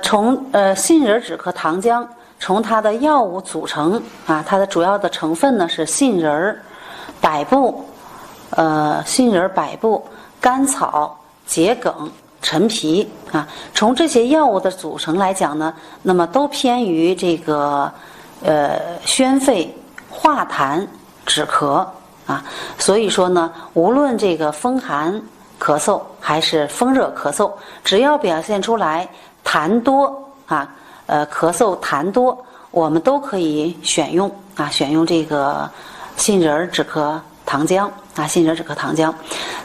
从杏仁止咳糖浆，从它的药物组成啊，它的主要的成分呢是杏仁、百部、甘草、桔梗、陈皮啊。从这些药物的组成来讲呢，那么都偏于这个宣肺、化痰、止咳啊。所以说呢，无论这个风寒咳嗽还是风热咳嗽，只要表现出来痰多啊，咳嗽痰多，我们都可以选用啊，选用这个杏仁止咳糖浆啊，杏仁止咳糖浆。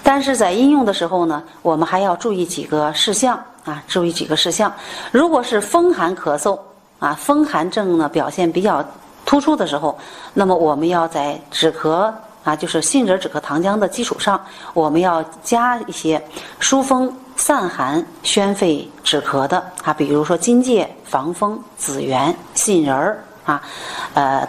但是在应用的时候呢，我们还要注意几个事项啊，注意几个事项。如果是风寒咳嗽啊，风寒症呢表现比较突出的时候，那么我们要在止咳啊，就是杏仁止咳糖浆的基础上，我们要加一些疏风散寒、宣肺止咳的啊，比如说荆芥、防风、紫圆、杏仁儿啊，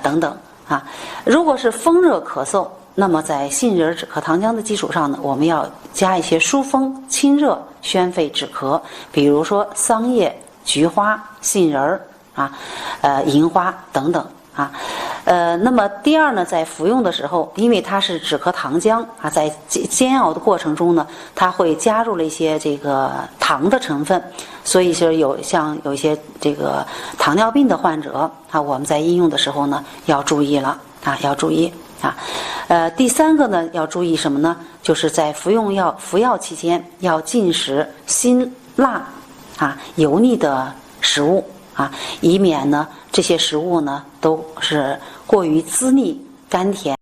等等啊。如果是风热咳嗽，那么在杏仁止咳糖浆的基础上呢，我们要加一些疏风清热、宣肺止咳，比如说桑叶、菊花、杏仁儿啊，银花等等啊。那么第二呢，在服用的时候，因为它是止咳糖浆啊，在煎熬的过程中呢，它会加入了一些这个糖的成分，所以就有一些这个糖尿病的患者啊，我们在应用的时候呢，要注意了啊，要注意啊。第三个呢，要注意什么呢？就是在服药期间要禁食辛辣啊、油腻的食物啊，以免呢这些食物呢都是过于滋腻、甘甜